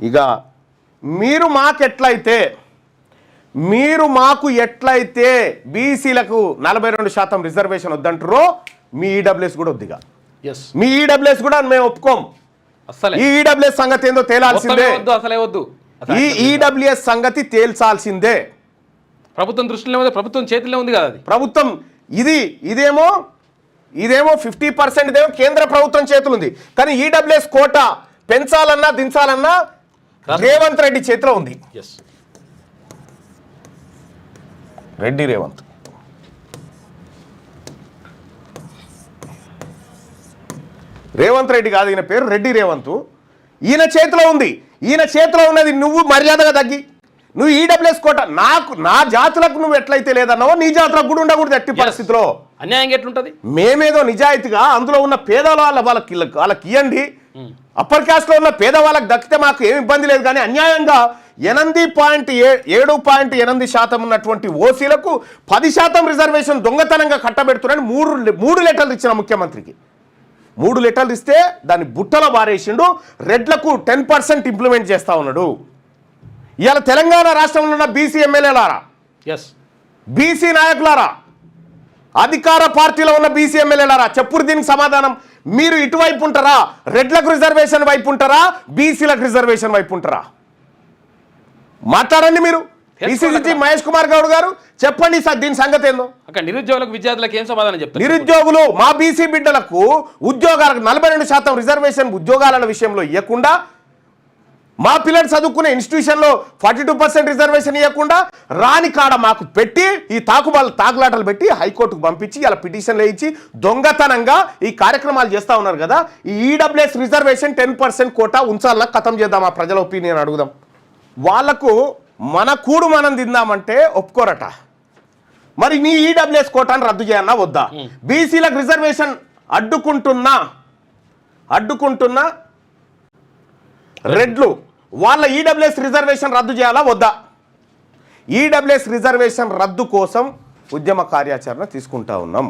ఇక మీరు మాకు ఎట్లయితే బీసీలకు 42% రిజర్వేషన్ వద్దంటారో మీ ఈడబ్ల్యూఎస్ కూడా వద్దిగా. మీ ఈడబ్ల్యూఎస్ కూడా మేము ఒప్పుకోం. ఈ ఈడబ్ల్యూఎస్ సంగతి ఏందో తేలాల్సిందే. ఈ ఈడబ్ల్యూఎస్ సంగతి తేల్చాల్సిందే. ప్రభుత్వం దృష్టిలో ఉంది, ప్రభుత్వం చేతిలో ఉంది కదా. అది ప్రభుత్వం ఇదేమో 50% ఏమో కేంద్ర ప్రభుత్వం చేతులు ఉంది. కానీ ఈడబ్ల్యూఎస్ కోట పెంచాలన్నా దించాలన్నా రేవంత్ రెడ్డి చేతిలో ఉంది. రేవంత్ రెడ్డి కాదు ఈయన పేరు, రెడ్డి రేవంత్. ఈయన చేతిలో ఉంది. ఈయన చేతిలో ఉన్నది నువ్వు మర్యాదగా తగ్గి నువ్వు ఈడబ్ల్యూఎస్ కోట నా జాతులకు నువ్వు ఎట్లయితే లేదన్నావో నీ జాతులకు కూడా ఉండకూడదు. ఎట్టి పరిస్థితిలో అన్యాయం ఎట్లుంటది? మేమేదో నిజాయితీగా అందులో ఉన్న పేదవాళ్ళ వాళ్ళకి ఇవ్వండి, అప్పర్ క్యాస్ట్ లో ఉన్న పేదవాళ్ళకి దక్కితే మాకు ఏమి ఇబ్బంది లేదు. కానీ అన్యాయంగా 8.8% ఉన్నటువంటి ఓసీలకు 10% రిజర్వేషన్ దొంగతనంగా కట్టబెడుతున్నారని 3 లెటర్లు ఇచ్చిన ముఖ్యమంత్రికి. 3 లెటర్లు ఇస్తే దాన్ని బుట్టలో బారేసిండు. రెడ్లకు 10% ఇంప్లిమెంట్ చేస్తా ఉన్నాడు. ఇవాళ తెలంగాణ రాష్ట్రంలో ఉన్న బీసీ ఎమ్మెల్యేలారా, బీసీ నాయకులారా, అధికార పార్టీలో ఉన్న బీసీ ఎమ్మెల్యేలారా, చెప్పురు దీనికి సమాధానం. మీరు ఇటువైపు ఉంటారా? రెడ్లకు రిజర్వేషన్ వైపు ఉంటారా? బీసీలకు రిజర్వేషన్ వైపు ఉంటారా? మాట్లాడండి మీరు. ఈసీసీ మహేష్ కుమార్ గౌడ్ గారు చెప్పండి సార్ దీని సంగతి ఏందో. అక్కడ నిరుద్యోగులకు విద్యార్థులకు ఏం సమాధానం చెప్తారు? నిరుద్యోగులు మా బీసీ బిడ్డలకు ఉద్యోగాలకు 42% రిజర్వేషన్ ఉద్యోగాల విషయంలో ఇవ్వకుండా, మా పిల్లలు చదువుకునే ఇన్స్టిట్యూషన్లో 42% రిజర్వేషన్ ఇవ్వకుండా రాని కాడ మాకు పెట్టి ఈ తాకులాటలు పెట్టి హైకోర్టుకు పంపించి ఇలా పిటిషన్లు వేయించి దొంగతనంగా ఈ కార్యక్రమాలు చేస్తూ ఉన్నారు కదా. ఈ ఈడబ్ల్యూఎస్ రిజర్వేషన్ 10% కోటా ఉంచాలన్నా ఖతం చేద్దాం. ఆ ప్రజల ఒపీనియన్ అడుగుదాం. వాళ్లకు మన కూడు మనం తిందామంటే ఒప్పుకోరట. మరి నీ ఈడబ్ల్యూఎస్ కోటాను రద్దు చేయన్నా వద్దా? బీసీలకు రిజర్వేషన్ అడ్డుకుంటున్నా రెడ్లు వాళ్ళ ఈడబ్ల్యూఎస్ రిజర్వేషన్ రద్దు చేయాలా వద్దా? ఈడబ్ల్యూఎస్ రిజర్వేషన్ రద్దు కోసం ఉద్యమ కార్యాచరణ తీసుకుంటా ఉన్నాం.